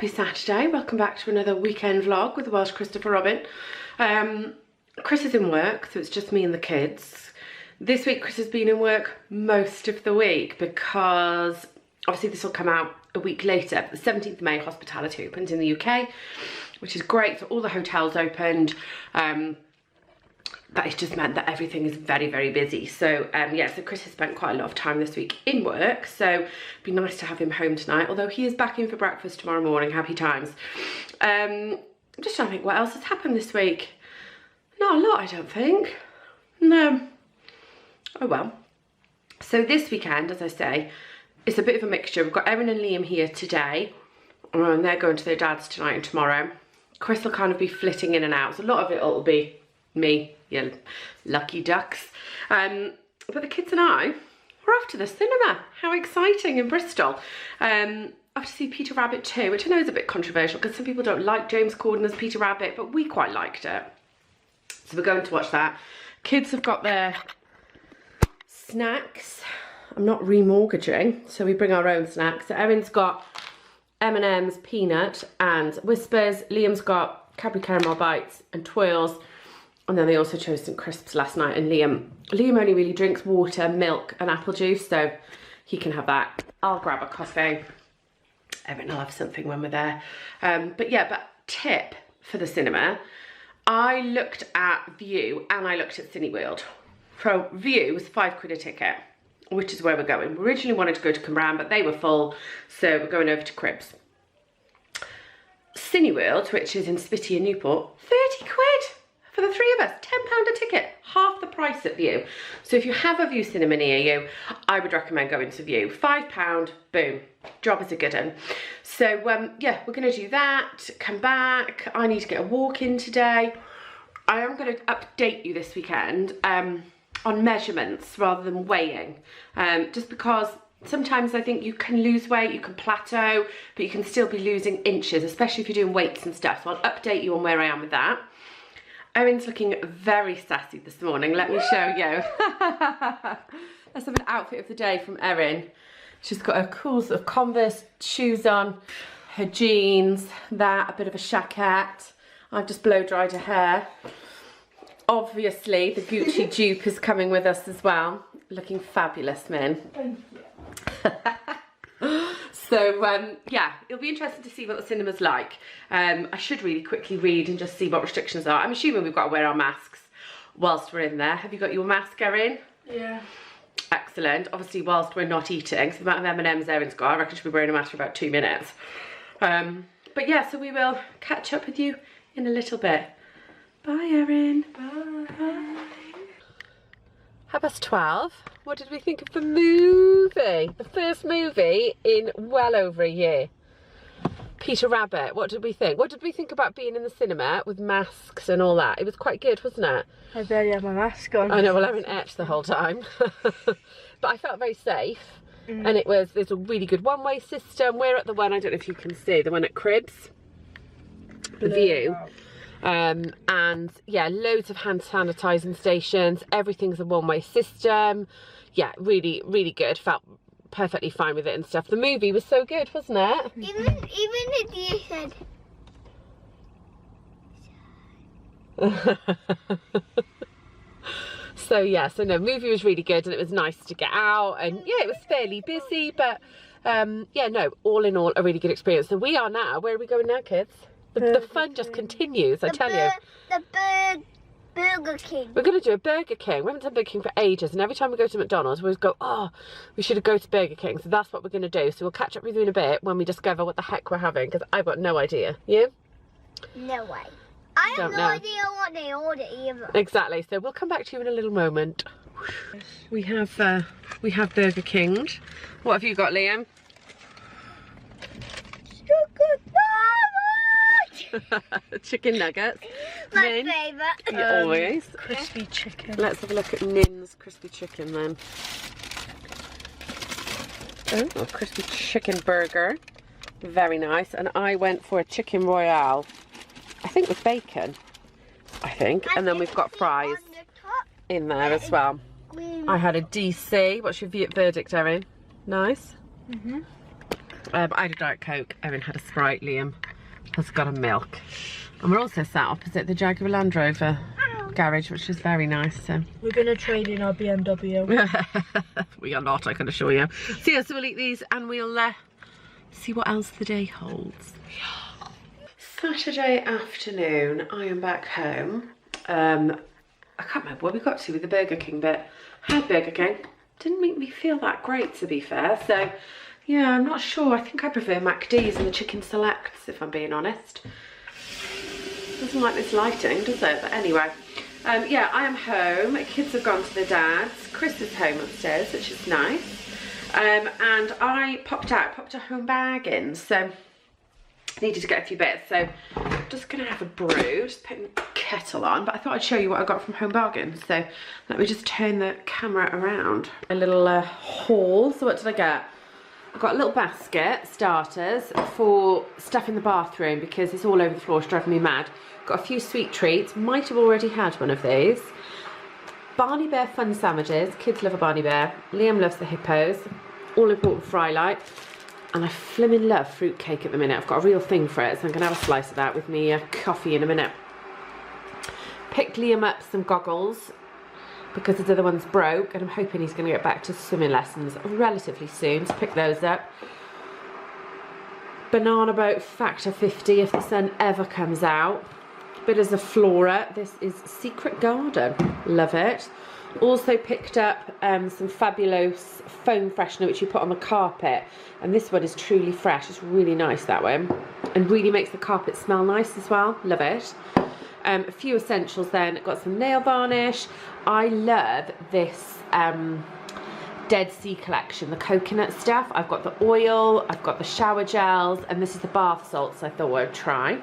Happy Saturday, welcome back to another weekend vlog with the Welsh Christopher Robin. Chris is in work, so it's just me and the kids. This week Chris has been in work most of the week because obviously this will come out a week later. The 17th of May, hospitality opens in the UK, which is great, so all the hotels opened. But it's just meant that everything is very, very busy. So yeah, so Chris has spent quite a lot of time this week in work, so it'd be nice to have him home tonight, although he is back in for breakfast tomorrow morning. Happy times. I'm just trying to think what else has happened this week. Not a lot, I don't think. No. Oh well. So this weekend, as I say, it's a bit of a mixture. We've got Erin and Liam here today, and they're going to their dad's tonight and tomorrow. Chris will kind of be flitting in and out, so a lot of it will be me, you lucky ducks. But the kids and I, we're off to the cinema. How exciting, in Bristol. Off to see Peter Rabbit 2, which I know is a bit controversial because some people don't like James Corden as Peter Rabbit, but we quite liked it. So we're going to watch that. Kids have got their snacks. I'm not remortgaging, so we bring our own snacks. So Erin's got M&M's, peanut and Whispers. Liam's got Cadbury Caramel Bites and Twirls. And then they also chose some crisps last night, and Liam only really drinks water, milk and apple juice, so he can have that. I'll grab a coffee. Erin will have something when we're there. But yeah, but tip for the cinema, I looked at View and I looked at Cineworld. So View was £5 a ticket, which is where we're going. We originally wanted to go to Cwmbran, but they were full, so we're going over to Cribs. Cineworld, which is in Spitty and Newport, 30 quid. For the three of us, £10 a ticket, half the price at View. So if you have a View cinema near you, I would recommend going to View. £5, boom, job is a good one. So yeah, we're gonna do that, come back. I need to get a walk in today. I am gonna update you this weekend on measurements rather than weighing, just because sometimes I think you can lose weight, you can plateau, but you can still be losing inches, especially if you're doing weights and stuff. So I'll update you on where I am with that. Erin's looking very sassy this morning. Let me show you. Let's have an outfit of the day from Erin. She's got her cool sort of Converse shoes on, her jeans, that, a bit of a shacket. I've just blow dried her hair. Obviously, the Gucci dupe is coming with us as well. Looking fabulous, Min. Thank you. So yeah, it'll be interesting to see what the cinema's like. I should really quickly read and just see what restrictions are. I'm assuming we've got to wear our masks whilst we're in there. Have you got your mask, Erin? Yeah. Excellent. Obviously, whilst we're not eating, so the amount of M&M's Erin's got, I reckon she'll be wearing a mask for about 2 minutes. But yeah, so we will catch up with you in a little bit. Bye, Erin. Bye. Bye. 12:30. What did we think of the movie? The first movie in well over a year. Peter Rabbit, what did we think? What did we think about being in the cinema with masks and all that? It was quite good, wasn't it? I barely have my mask on. I know, well, I haven't etched the whole time. But I felt very safe. And there's a really good one-way system. We're at the one, I don't know if you can see, the one at Cribs. The View. And yeah, loads of hand sanitizing stations. Everything's a one-way system. Yeah, really, really good. Felt perfectly fine with it and stuff. The movie was so good, wasn't it? Even if you said. So yeah, so no, movie was really good, and it was nice to get out, and yeah, it was fairly busy, but yeah, no, all in all, a really good experience. So we are now, where are we going now, kids? The fun just continues, I tell you. The Burger King. We're going to do a Burger King. We haven't done Burger King for ages, and every time we go to McDonald's, we always go, oh, we should go to Burger King. So that's what we're going to do. So we'll catch up with you in a bit when we discover what the heck we're having, because I've got no idea. You? No way. I have no idea what they order either. Exactly. So we'll come back to you in a little moment. We have Burger King. What have you got, Liam? Chicken nuggets. My Nin? favourite. Always. Crispy chicken. Let's have a look at Nin's crispy chicken then. Oh, a crispy chicken burger. Very nice. And I went for a chicken royale. I think with bacon. And then we've got fries in there as well. I had a DC. What's your verdict, Erin? Nice? I had a Diet Coke, Erin had a Sprite, Liam has got a milk. And we're also sat opposite the Jaguar Land Rover garage, which is very nice. So We're going to trade in our BMW. we are not, I can assure you. So yeah, so we'll eat these and we'll see what else the day holds. Saturday afternoon, I am back home. I can't remember where we got to with the Burger King bit. Had Burger King. Didn't make me feel that great, to be fair. So yeah, I'm not sure. I think I prefer MacD's and the chicken selects, if I'm being honest. Doesn't like this lighting, does it? But anyway, yeah, I am home. Kids have gone to their dad's. Chris is home upstairs, which is nice. And I popped a home bag in, so needed to get a few bits. So I'm just gonna have a brew, just putting the kettle on. But I thought I'd show you what I got from Home Bargains. So let me just turn the camera around. A little haul. So what did I get? I got a little basket, starters, for stuff in the bathroom because it's all over the floor, it's driving me mad. Got a few sweet treats, might have already had one of these. Barney Bear fun sandwiches, kids love a Barney Bear. Liam loves the hippos, all important fry light. And I flimming love fruitcake at the minute. I've got a real thing for it, so I'm gonna have a slice of that with me coffee in a minute. Picked Liam up some goggles because his other one's broke, and I'm hoping he's gonna get back to swimming lessons relatively soon, so pick those up. Banana boat factor 50 if the sun ever comes out. Bit as a flora. This is Secret Garden. Love it. Also picked up some fabulous foam freshener which you put on the carpet, and this one is truly fresh. It's really nice, that one, and really makes the carpet smell nice as well. Love it. A few essentials then. Got some nail varnish. I love this Dead Sea collection, the coconut stuff. I've got the oil, I've got the shower gels, and this is the bath salts I thought I'd try.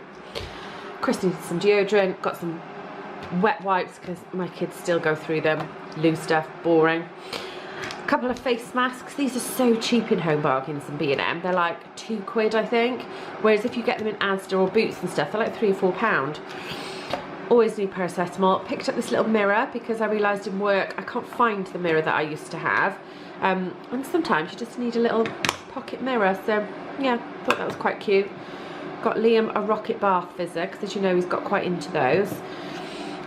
Chris needs some deodorant. Got some wet wipes because my kids still go through them. Loose stuff, boring. A couple of face masks. These are so cheap in Home Bargains and B&M. They're like £2 I think, whereas if you get them in Asda or Boots and stuff, they're like £3 or £4. Always need paracetamol. Picked up this little mirror because I realised in work I can't find the mirror that I used to have, and sometimes you just need a little pocket mirror, so yeah, thought that was quite cute. Got Liam a rocket bath fizzer because, as you know, he's got quite into those.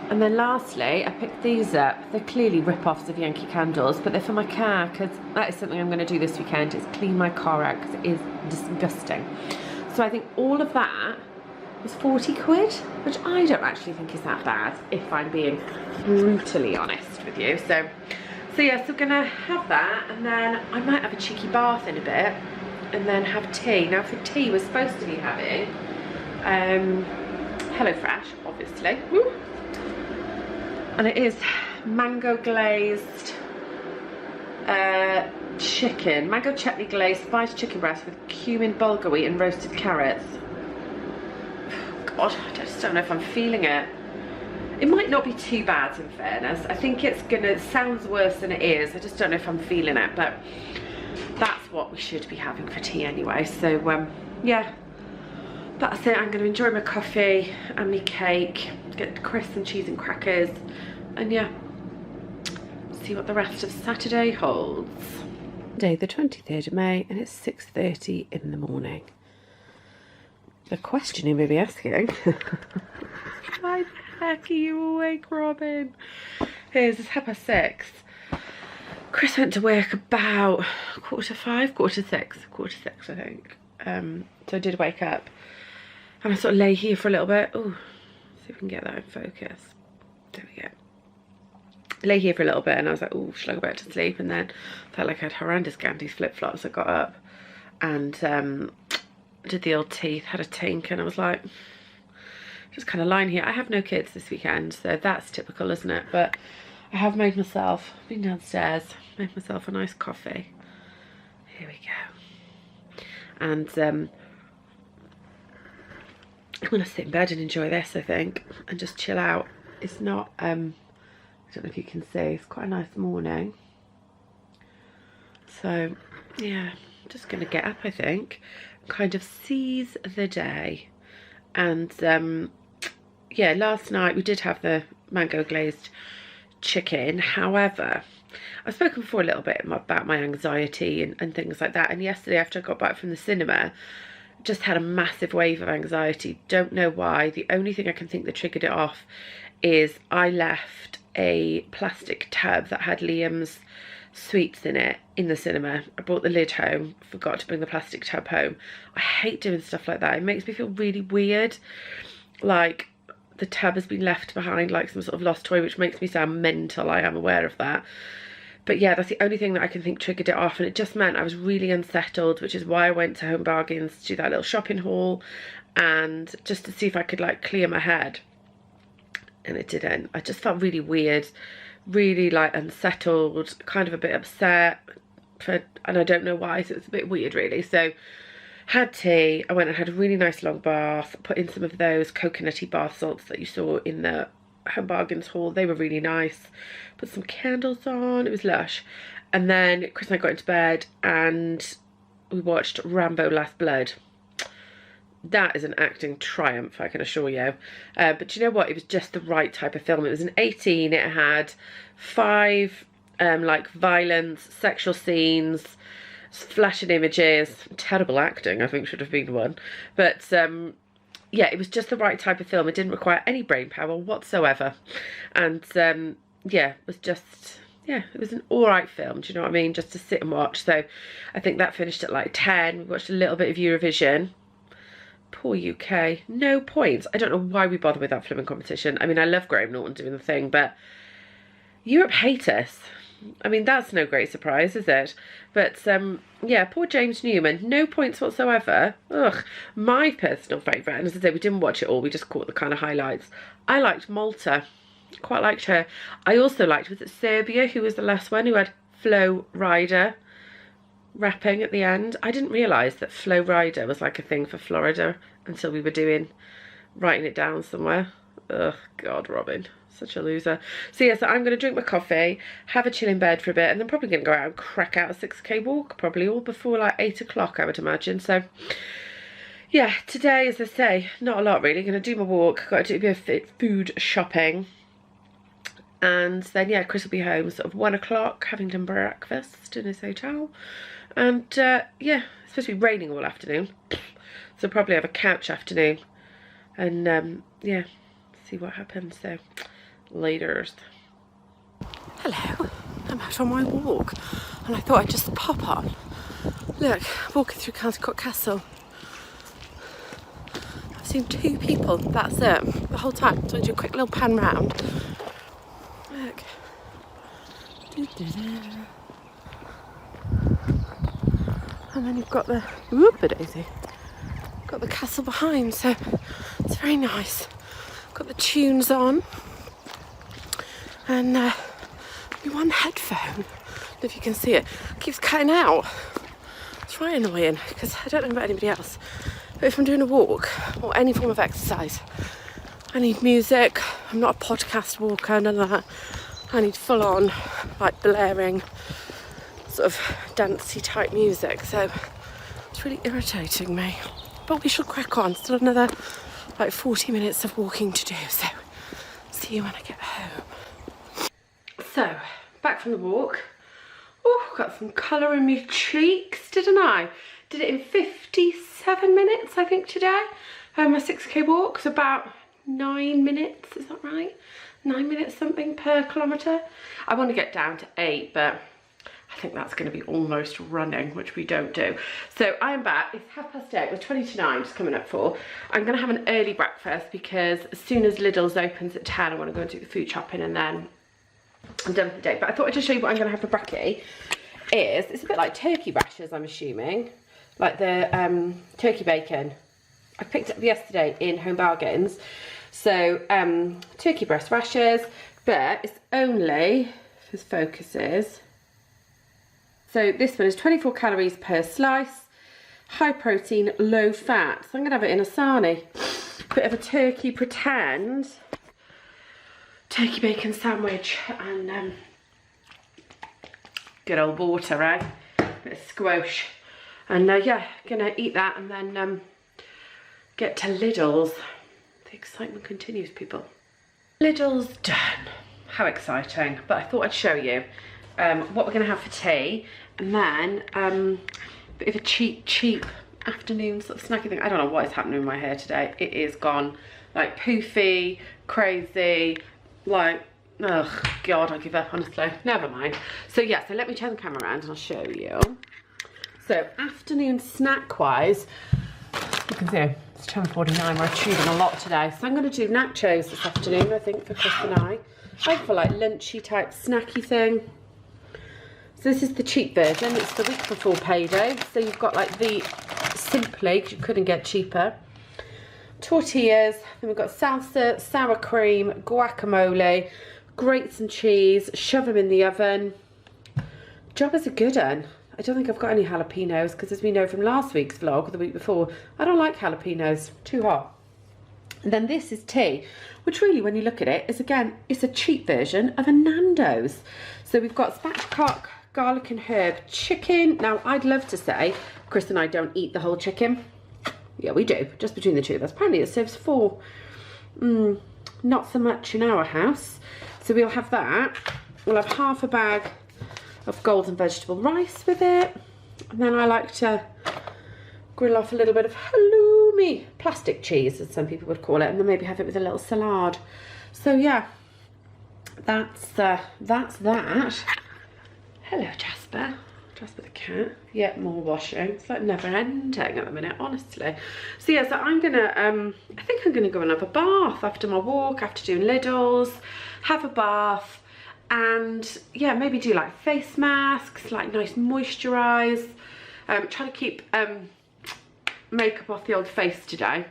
And then lastly, I picked these up. They're clearly rip-offs of Yankee Candles, but they're for my car because that is something I'm going to do this weekend, is clean my car out because it is disgusting. So I think all of that was 40 quid, which I don't actually think is that bad, if I'm being brutally honest with you. So yeah, so gonna have that, and then I might have a cheeky bath in a bit, and then have tea. Now for tea, we're supposed to be having HelloFresh, obviously. Woo. And it is mango glazed chicken, mango chutney glazed spiced chicken breast with cumin bulgur wheat and roasted carrots. God, I just don't know if I'm feeling it. It might not be too bad, in fairness. I think it sounds worse than it is. I just don't know if I'm feeling it, but that's what we should be having for tea anyway. So yeah, that's it. I'm going to enjoy my coffee and my cake, get Chris some cheese and crackers, and yeah, see what the rest of Saturday holds. Day the 23rd of May, and it's 6:30 in the morning. The question you may be asking, why the heck are you awake, Robin? It's 6:30. Chris went to work about 5:45, 6:45, I think. So I did wake up, and I sort of lay here for a little bit. Oh, see if we can get that in focus. There we go. Lay here for a little bit, and I was like, oh, should I go back to sleep? And then felt like I had horrendous Gandhi's flip-flops. I got up and did the old teeth, had a tink, and I was like, just kind of lying here. I have no kids this weekend, so that's typical, isn't it? But I have made myself, been downstairs, made myself a nice coffee. Here we go. And I'm gonna sit in bed and enjoy this, I think, and just chill out. It's not, I don't know if you can see, it's quite a nice morning. So yeah, I'm just gonna get up, I think, kind of seize the day. And yeah, last night we did have the mango glazed chicken. However, I've spoken before a little bit about my anxiety and things like that. And yesterday, after I got back from the cinema, just had a massive wave of anxiety. Don't know why. The only thing I can think that triggered it off is I left a plastic tub that had Liam's sweets in it in the cinema. I brought the lid home, forgot to bring the plastic tub home. I hate doing stuff like that. It makes me feel really weird, like the tub has been left behind like some sort of lost toy, which makes me sound mental. I am aware of that. But yeah, that's the only thing that I can think triggered it off, and it just meant I was really unsettled, which is why I went to Home Bargains to do that little shopping haul, and just to see if I could like clear my head. And it didn't. I just felt really weird, really like unsettled, kind of a bit upset, and I don't know why, so it's a bit weird really. So had tea, I went and had a really nice long bath, put in some of those coconutty bath salts that you saw in the Home Bargains haul. They were really nice. Put some candles on, it was lush. And then Chris and I got into bed and we watched Rambo Last Blood. That is an acting triumph, I can assure you. But do you know what? It was just the right type of film. It was an 18. It had 5 like violence, sexual scenes, flashing images. Terrible acting, I think, should have been the one. But yeah, it was just the right type of film. It didn't require any brain power whatsoever. And yeah, it was just, yeah, it was an all right film. Do you know what I mean? Just to sit and watch. So I think that finished at like 10. We watched a little bit of Eurovision. Poor UK, no points. I don't know why we bother with that flipping competition. I mean, I love Graham Norton doing the thing, but Europe hate us. I mean, that's no great surprise, is it? But yeah, poor James Newman, no points whatsoever. Ugh, my personal favourite, and as I say, we didn't watch it all, we just caught the kind of highlights. I liked Malta, quite liked her. I also liked, was it Serbia, who was the last one, who had Flo Rida rapping at the end. I didn't realise that Flo Rida was like a thing for Florida until we were writing it down somewhere. Ugh, God, Robin, such a loser. So yeah, so I'm going to drink my coffee, have a chill in bed for a bit, and then probably going to go out and crack out a 6k walk, probably all before like 8 o'clock, I would imagine. So yeah, today, as I say, not a lot really. Going to do my walk, got to do a bit of food shopping, and then yeah, Chris will be home sort of 1 o'clock, having done breakfast in his hotel. And yeah, it's supposed to be raining all afternoon, so probably have a couch afternoon, and yeah, see what happens. So laters. Hello, I'm out on my walk, and I thought I'd just pop on. Look, walking through Caldecott Castle. I've seen 2 people, that's it, the whole time. So I do a quick little pan round. Look. And then you've got the, whoop-a-daisy, got the castle behind, so it's very nice. Got the tunes on, and one headphone, I don't know if you can see it, keeps cutting out. It's very annoying, because I don't know about anybody else, but if I'm doing a walk, or any form of exercise, I need music. I'm not a podcast walker, none of that. I need full on, like blaring, sort of dancey type music, so it's really irritating me. But we shall crack on. Still another like 40 minutes of walking to do, so see you when I get home. So, back from the walk. Oh, got some colour in my cheeks, didn't I? Did it in 57 minutes, I think, today. My 6k walk's about 9 minutes, is that right? 9 minutes something per kilometre. I want to get down to 8, but I think that's going to be almost running, which we don't do. So I am back. It's 8:30. We're 20 to 9, just coming up for. I'm going to have an early breakfast because as soon as Lidl's opens at 10, I want to go and do the food shopping, and then I'm done for the day. But I thought I'd just show you what I'm going to have for brekkie. It's a bit like turkey rashers, I'm assuming, like the turkey bacon. I picked it up yesterday in Home Bargains. So turkey breast rashers, but it's only, if this focuses, so this one is 24 calories per slice, high protein, low fat. So I'm going to have it in a sarnie. Bit of a turkey pretend, turkey bacon sandwich, and good old water, right? Bit of squash. And yeah, gonna eat that and then get to Lidl's. The excitement continues, people. Lidl's done. How exciting. But I thought I'd show you. what we're going to have for tea, and then a bit of a cheap afternoon sort of snacky thing. I don't know what is happening with my hair today. It is gone like poofy, crazy, like, ugh, God, I give up, honestly. Never mind. So yeah, so let me turn the camera around and I'll show you. So afternoon snack wise, you can see it's 10:49. We're achieving a lot today. So I'm going to do nachos this afternoon, I think, for Chris and I for like lunchy type snacky thing. So this is the cheap version. It's the week before payday. So you've got like the Simply, because you couldn't get cheaper, tortillas, then we've got salsa, sour cream, guacamole, grate some cheese, shove them in the oven. Job is a good one. I don't think I've got any jalapenos, because as we know from last week's vlog, or the week before, I don't like jalapenos, too hot. And then this is tea, which really, when you look at it, is again, it's a cheap version of a Nando's. So we've got spatchcock, garlic and herb chicken. Now, I'd love to say Chris and I don't eat the whole chicken. Yeah, we do, just between the two of us. Apparently it serves 4. Not so much in our house. So we'll have that. We'll have half a bag of golden vegetable rice with it. And then I like to grill off a little bit of halloumi, plastic cheese, as some people would call it, and then maybe have it with a little salad. So yeah, that's that. Hello, Jasper. Jasper the cat. Yeah, more washing. It's like never ending at the minute, honestly. So yeah, so I'm gonna, I think I'm gonna go and have a bath after my walk, after doing Lidl's, have a bath, and yeah, maybe do like face masks, like nice moisturize. Trying to keep makeup off the old face today,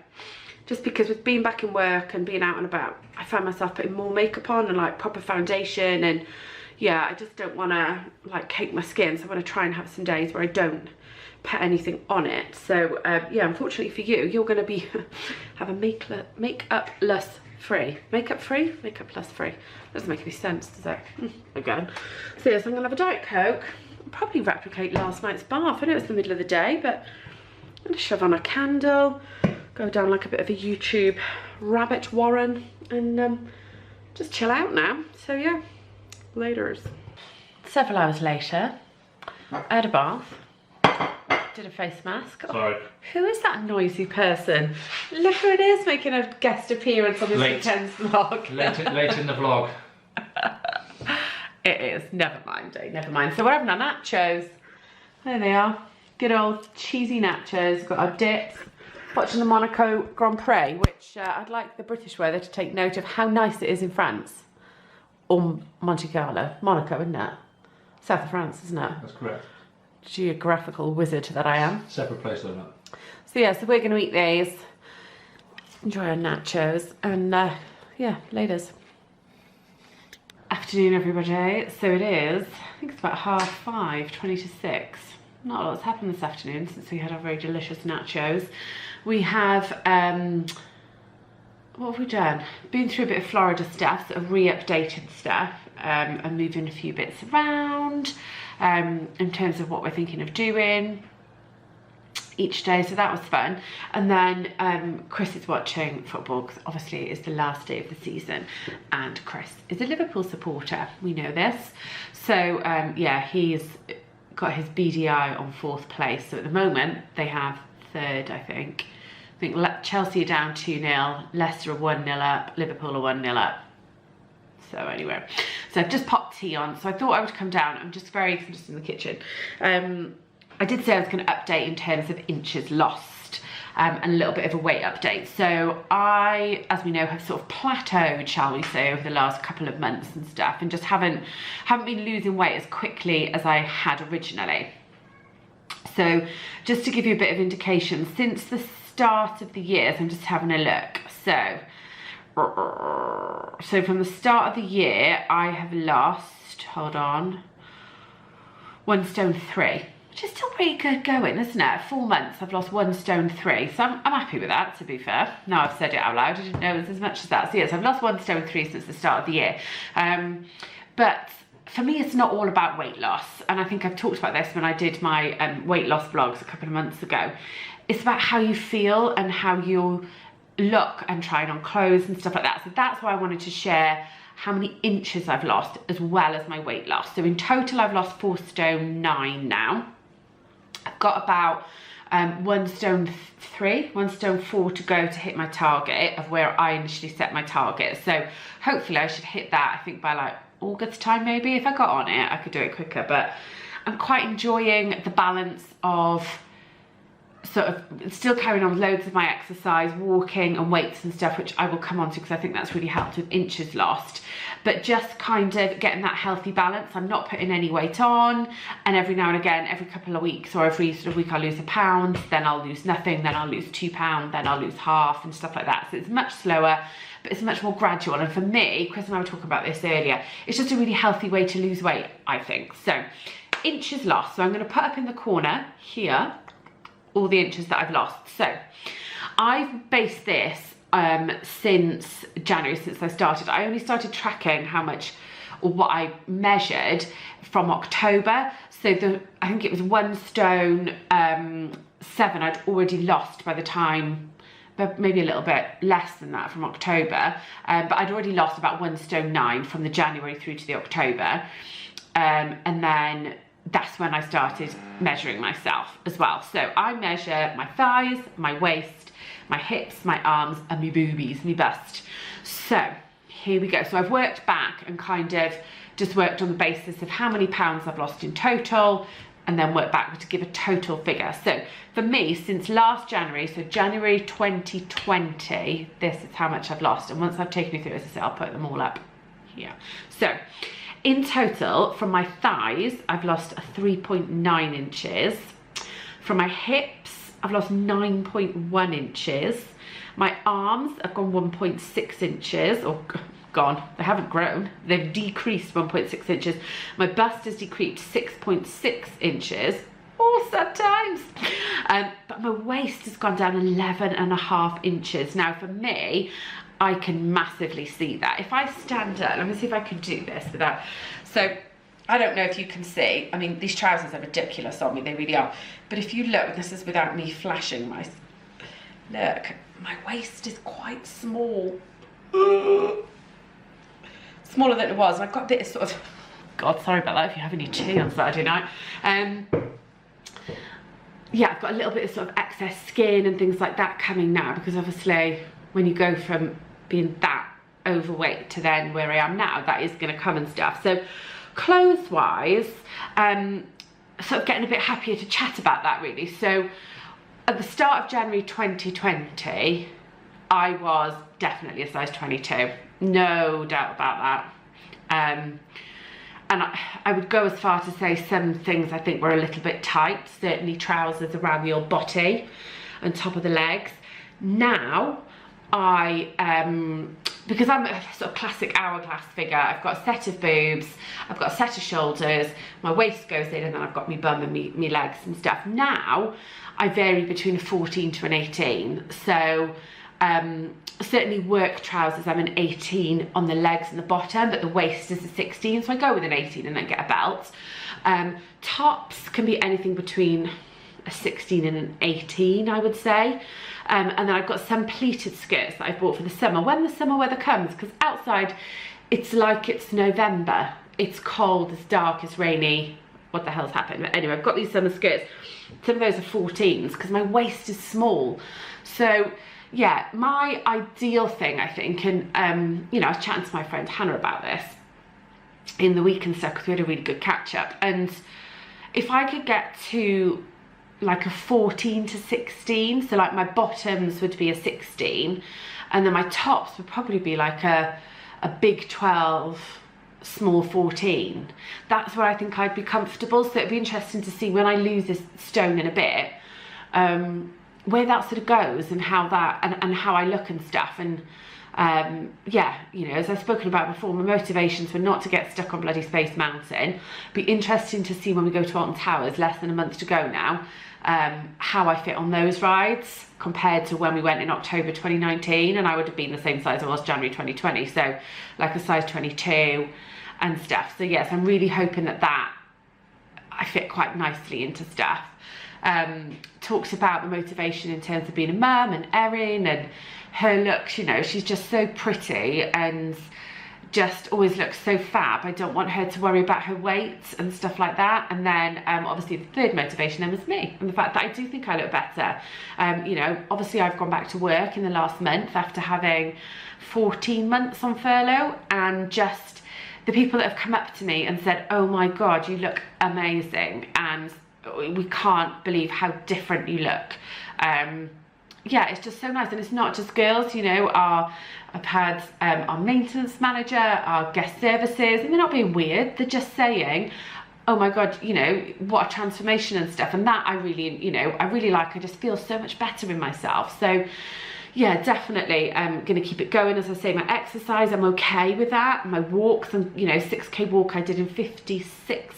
just because with being back in work and being out and about, I find myself putting more makeup on and like proper foundation, and yeah, I just don't want to like cake my skin, so I want to try and have some days where I don't put anything on it. So yeah, unfortunately for you, you're going to be have a makeup-less free. Makeup-less free. Doesn't make any sense, does it? Again. So yes, I'm going to have a Diet Coke. Probably replicate last night's bath. I know it's the middle of the day, but I'm going to shove on a candle, go down like a bit of a YouTube rabbit warren, and just chill out now. So yeah. Laters. Several hours later, I had a bath, did a face mask. Sorry. Oh, who is that noisy person? Look who it is making a guest appearance on this weekend's vlog. Late in the vlog. It is. Never mind, Dave. Never mind. So we're having our nachos. There they are. Good old cheesy nachos. Got our dips. Watching the Monaco Grand Prix, which I'd like the British weather to take note of how nice it is in France. Or Monte Carlo. Monaco, isn't it? South of France, isn't it? That's correct. Geographical wizard that I am. Separate place though, not. So yeah, so we're going to eat these. Enjoy our nachos. And yeah, laters. Afternoon, everybody. So it is, I think it's about 5:30, 20 to 6. Not a lot's happened this afternoon since we had our very delicious nachos. We have... what have we done? Been through a bit of Florida stuff, sort of re-updated stuff, and moving a few bits around in terms of what we're thinking of doing each day, so that was fun. And then Chris is watching football, because obviously it is the last day of the season, and Chris is a Liverpool supporter, we know this. So yeah, he's got his BDI on 4th place, so at the moment they have 3rd, I think. I think Chelsea are down 2-0, Leicester are 1-0 up, Liverpool are 1-0 up. So anyway, so I've just popped tea on, so I thought I would come down. I'm just in the kitchen. I did say I was going to update in terms of inches lost, and a little bit of a weight update. So I, as we know, have sort of plateaued, shall we say, over the last couple of months and stuff, and just haven't been losing weight as quickly as I had originally. So just to give you a bit of indication, since the start of the year, so I'm just having a look. So from the start of the year, I have lost, hold on, 1 stone 3, which is still pretty good going, isn't it? 4 months, I've lost 1 stone 3. So I'm happy with that, to be fair. Now I've said it out loud, I didn't know it was as much as that. So yes, I've lost 1 stone 3 since the start of the year. But for me, it's not all about weight loss. And I think I've talked about this when I did my weight loss vlogs a couple of months ago. It's about how you feel and how you look and trying on clothes and stuff like that. So that's why I wanted to share how many inches I've lost as well as my weight loss. So in total, I've lost 4 stone 9 now. I've got about 1 stone 3, 1 stone 4 to go to hit my target of where I initially set my target. So hopefully I should hit that, I think by like August time maybe. If I got on it, I could do it quicker, but I'm quite enjoying the balance of sort of still carrying on loads of my exercise, walking and weights and stuff, which I will come on to because I think that's really helped with inches lost, but just kind of getting that healthy balance. I'm not putting any weight on, and every now and again, every couple of weeks or every sort of week, I'll lose a pound, then I'll lose nothing, then I'll lose 2 pounds, then I'll lose half and stuff like that. So it's much slower, but it's much more gradual. And for me, Chris and I were talking about this earlier, it's just a really healthy way to lose weight, I think. So inches lost. So I'm going to put up in the corner here all the inches that I've lost. So I've based this since January, since I started. I only started tracking how much or what I measured from October. So I think it was 1 stone 7 I'd already lost by the time, but maybe a little bit less than that from October. But I'd already lost about 1 stone 9 from the January through to the October. And then that's when I started measuring myself as well. So I measure my thighs, my waist, my hips, my arms, and my boobies, my bust. So here we go. So I've worked back and kind of just worked on the basis of how many pounds I've lost in total, and then worked backward to give a total figure. So for me, since last January, so January 2020, this is how much I've lost. And once I've taken you through, as I say, I'll put them all up here. So in total, from my thighs, I've lost 3.9 inches. From my hips, I've lost 9.1 inches. My arms, I've gone 1.6 inches, or gone, they haven't grown, they've decreased 1.6 inches. My bust has decreased 6.6 inches, or sometimes. But my waist has gone down 11.5 inches. Now for me, I can massively see that. If I stand up, let me see if I can do this without, so I don't know if you can see, I mean, these trousers are ridiculous on me, they really are. But if you look, this is without me flashing my, look, my waist is quite small. Smaller than it was. I've got a bit of sort of, God, sorry about that if you have any tea on Saturday night. Yeah, I've got a little bit of sort of excess skin and things like that coming now, because obviously when you go from being that overweight to then where I am now, that is going to come and stuff. So clothes wise, sort of getting a bit happier to chat about that really. So at the start of January 2020, I was definitely a size 22, no doubt about that. And I would go as far to say some things I think were a little bit tight, certainly trousers around the old body and top of the legs. Now because I'm a sort of classic hourglass figure, I've got a set of boobs, I've got a set of shoulders, my waist goes in, and then I've got my bum and me legs and stuff. Now I vary between a 14 to an 18. So certainly work trousers, I'm an 18 on the legs and the bottom, but the waist is a 16, so I go with an 18 and then get a belt. Tops can be anything between a 16 and an 18, I would say. And then I've got some pleated skirts that I bought for the summer, when the summer weather comes, because outside it's like it's November. It's cold, it's dark, it's rainy. What the hell's happened? But anyway, I've got these summer skirts. Some of those are 14s because my waist is small. So yeah, my ideal thing, I think, and you know, I was chatting to my friend Hannah about this in the week and stuff, because we had a really good catch up. And if I could get to like a 14 to 16, so like my bottoms would be a 16, and then my tops would probably be like a big 12, small 14. That's where I think I'd be comfortable. So it'd be interesting to see when I lose this stone in a bit, where that sort of goes, and how that and how I look and stuff. And yeah, you know, as I've spoken about before, my motivations were not to get stuck on bloody Space Mountain. Be interesting to see when we go to Alton Towers, less than a month to go now, how I fit on those rides compared to when we went in October 2019, and I would have been the same size I was January 2020, so like a size 22 and stuff. So yes, I'm really hoping that I fit quite nicely into stuff. Talks about the motivation in terms of being a mum and Erin and her looks, you know, she's just so pretty and just always looks so fab. I don't want her to worry about her weight and stuff like that. And then obviously the third motivation then was me, and the fact that I do think I look better. You know, obviously I've gone back to work in the last month after having 14 months on furlough, and just the people that have come up to me and said, oh my God, you look amazing, and we can't believe how different you look. Yeah, it's just so nice. And it's not just girls, you know, I've had our maintenance manager, our guest services, and they're not being weird, they're just saying, oh my God, you know, what a transformation and stuff. And that I really, you know, I really like. I just feel so much better in myself. So yeah, definitely I'm gonna keep it going. As I say, my exercise, I'm okay with that. My walks, and you know, 6K walk I did in 56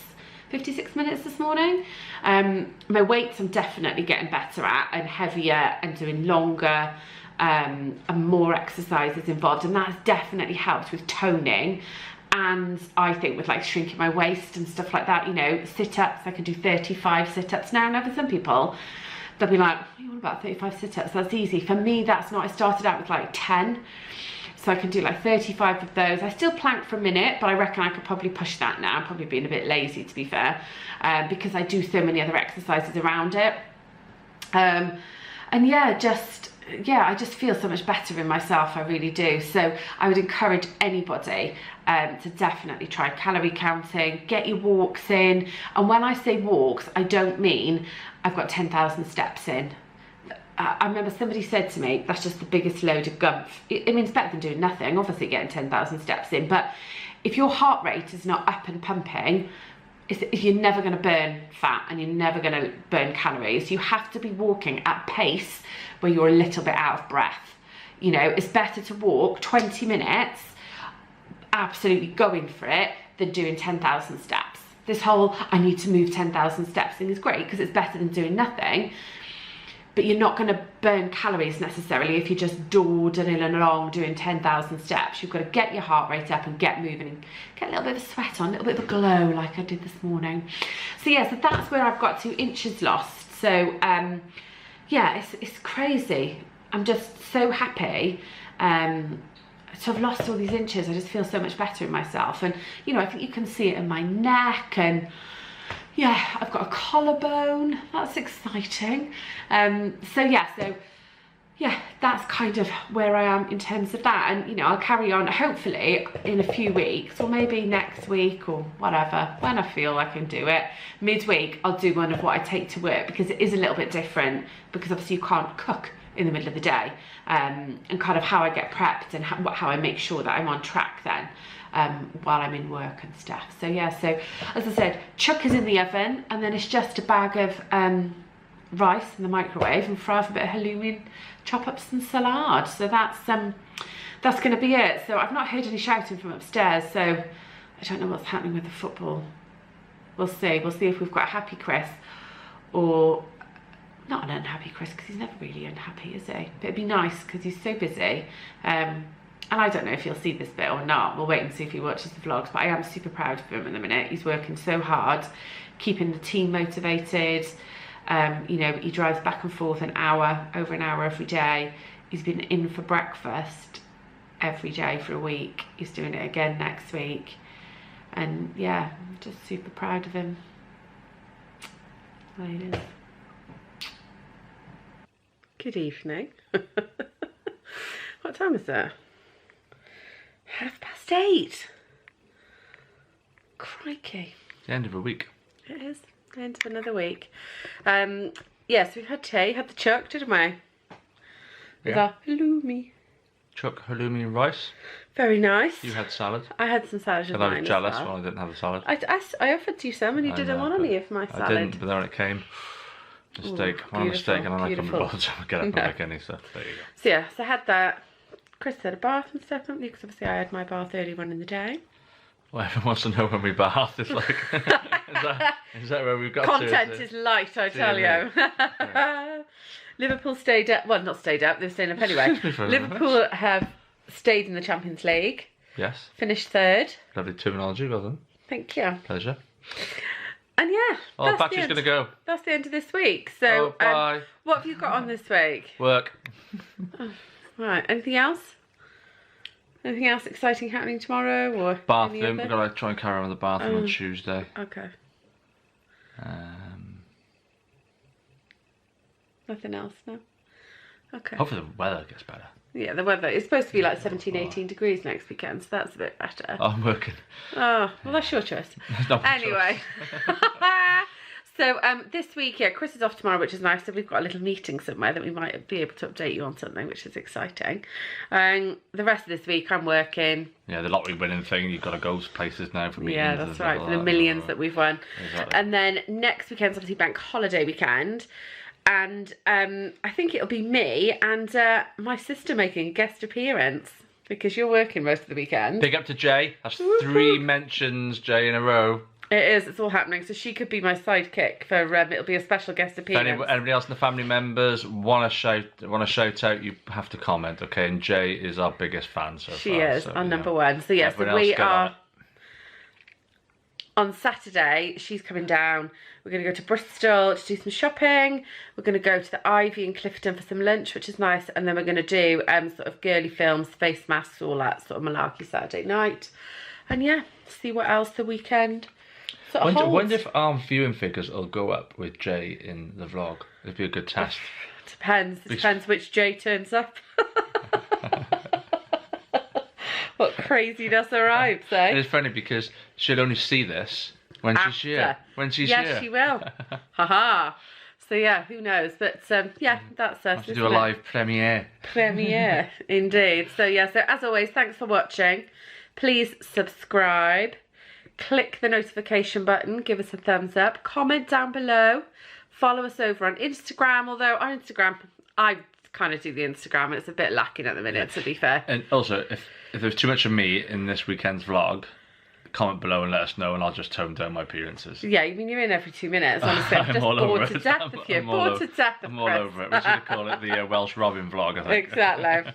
minutes this morning. My weights I'm definitely getting better at, and heavier, and doing longer and more exercises involved, and that's definitely helped with toning, and I think with like shrinking my waist and stuff like that. You know, sit-ups, I can do 35 sit-ups now, and for some people they'll be like, what about 35 sit-ups? That's easy. For me, that's not. I started out with like 10, so I can do like 35 of those. I still plank for a minute, but I reckon I could probably push that now. I'm probably being a bit lazy, to be fair, because I do so many other exercises around it. And yeah, I just feel so much better in myself, I really do. So I would encourage anybody to definitely try calorie counting, get your walks in. And when I say walks, I don't mean I've got 10,000 steps in. I remember somebody said to me, that's just the biggest load of gumph. I mean, it's better than doing nothing, obviously getting 10,000 steps in, but if your heart rate is not up and pumping, you're never going to burn fat, and you're never going to burn calories. You have to be walking at pace where you're a little bit out of breath. You know, it's better to walk 20 minutes, absolutely going for it, than doing 10,000 steps. This whole, I need to move 10,000 steps thing is great, because it's better than doing nothing. But you're not going to burn calories necessarily if you're just dawdling along doing 10,000 steps. You've got to get your heart rate up and get moving and get a little bit of sweat on, a little bit of a glow like I did this morning. So yeah, so that's where I've got 2 inches lost. So yeah, it's crazy. I'm just so happy to have lost all these inches. I just feel so much better in myself. And you know, I think you can see it in my neck, and yeah, I've got a collarbone. That's exciting. So yeah, that's kind of where I am in terms of that. And you know, I'll carry on hopefully in a few weeks, or maybe next week, or whatever, when I feel I can do it. Midweek I'll do one of what I take to work, because it is a little bit different, because obviously you can't cook in the middle of the day, and kind of how I get prepped, and how I make sure that I'm on track then while I'm in work and stuff. So yeah, so as I said, chuck is in the oven, and then it's just a bag of rice in the microwave, and fry off a bit of halloumi, chop up some salad. So that's going to be it. So I've not heard any shouting from upstairs, so I don't know what's happening with the football. We'll see if we've got a happy Chris, or not an unhappy Chris, because he's never really unhappy, is he? But it'd be nice, because he's so busy. And I don't know if he'll see this bit or not. We'll wait and see if he watches the vlogs, but I am super proud of him at the minute. He's working so hard, keeping the team motivated. You know, he drives back and forth over an hour every day. He's been in for breakfast every day for a week. He's doing it again next week. And yeah, I'm just super proud of him. There he is. Good evening. What time is it? 8:30. Crikey. The end of a week. It is. The end of another week. Yes, we've had tea, had the chuck, didn't we? With our halloumi. Chuck, halloumi and rice. Very nice. You had salad. I had some salad with And I mine was jealous as well. when I didn't have a salad. I offered you some, and you didn't want any of my salad. I didn't, but then when it came, mistake. One mistake, and then I couldn't be bothered to get up and make any, so there you go. So yeah, so I had that. Chris had a bath and stuff, didn't you? Because obviously I had my bath early on in the day. Well, everyone wants to know when we bath. It's like, is that where we've got Content to? is light, I tell you. Yeah. Liverpool stayed up, well, not stayed up, they were staying up anyway. Liverpool have stayed in the Champions League. Yes. Finished third. Lovely terminology, well done. Thank you. Pleasure. And yeah, Oh, that's battery's going to go. That's the end of this week. So, Oh, bye. what have you got on this week? Work. Right, anything else? Anything else exciting happening tomorrow, or bathroom? We've got to try and carry on with the bathroom on Tuesday. Okay. Nothing else, no? Okay. Hopefully the weather gets better. Yeah, the weather. It's supposed to be like 17, 18 degrees next weekend, so that's a bit better. I'm working. Oh, well, that's your choice. Anyway. So this week, yeah, Chris is off tomorrow, which is nice. So we've got a little meeting somewhere that we might be able to update you on something, which is exciting. The rest of this week, I'm working. Yeah, the lottery winning thing. You've got to go places now for meetings. Yeah, that's right. For the millions that we've won. Exactly. And then next weekend's obviously bank holiday weekend. And I think it'll be me and my sister making a guest appearance, because you're working most of the weekend. Big up to Jay. That's 3 mentions, Jay, in a row. It is. It's all happening. So she could be my sidekick for. It'll be a special guest appearance. If anybody else in the family members want to shout out, you have to comment, okay? And Jay is our biggest fan so far. She is our number one. So yes, Everyone we else get are. On Saturday, she's coming down. We're going to go to Bristol to do some shopping. We're going to go to the Ivy in Clifton for some lunch, which is nice. And then we're going to do sort of girly films, face masks, all that sort of malarkey Saturday night. And yeah, see what else the weekend sort of holds. Wonder if our viewing figures will go up with Jay in the vlog. It'd be a good test. Depends. It depends which Jay turns up. What craziness arrives, eh? And it's funny because she'll only see this when she's here. When she's here. Yes, she will. Haha. So yeah, who knows? But yeah, that's us. Have to do a live premiere. Premiere, indeed. So yeah, so as always, thanks for watching. Please subscribe. Click the notification button. Give us a thumbs up. Comment down below. Follow us over on Instagram. Although our Instagram, I kind of do the Instagram and it's a bit lacking at the minute, to be fair. And also, if there's too much of me in this weekend's vlog, comment below and let us know, and I'll just tone down my appearances. Yeah, I mean, you're in every 2 minutes. Honestly, I'm just bored to death of you. Bored to death of I'm all over it. We should call it the Welsh Robin vlog, I think. Exactly.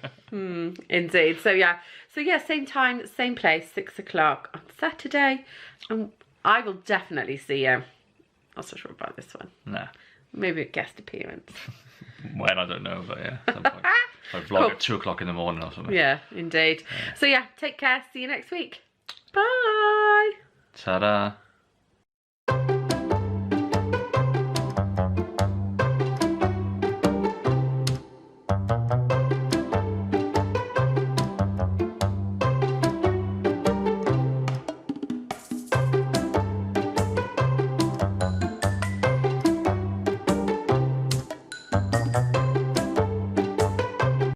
Indeed. So yeah, same time, same place, 6 o'clock on Saturday. And I will definitely see you. Not so sure about this one. Nah. Maybe a guest appearance. When, I don't know, but yeah, at some point. I vlog at 2 o'clock in the morning or something. Yeah, indeed. Yeah. So yeah, take care. See you next week. Bye. Ta-da.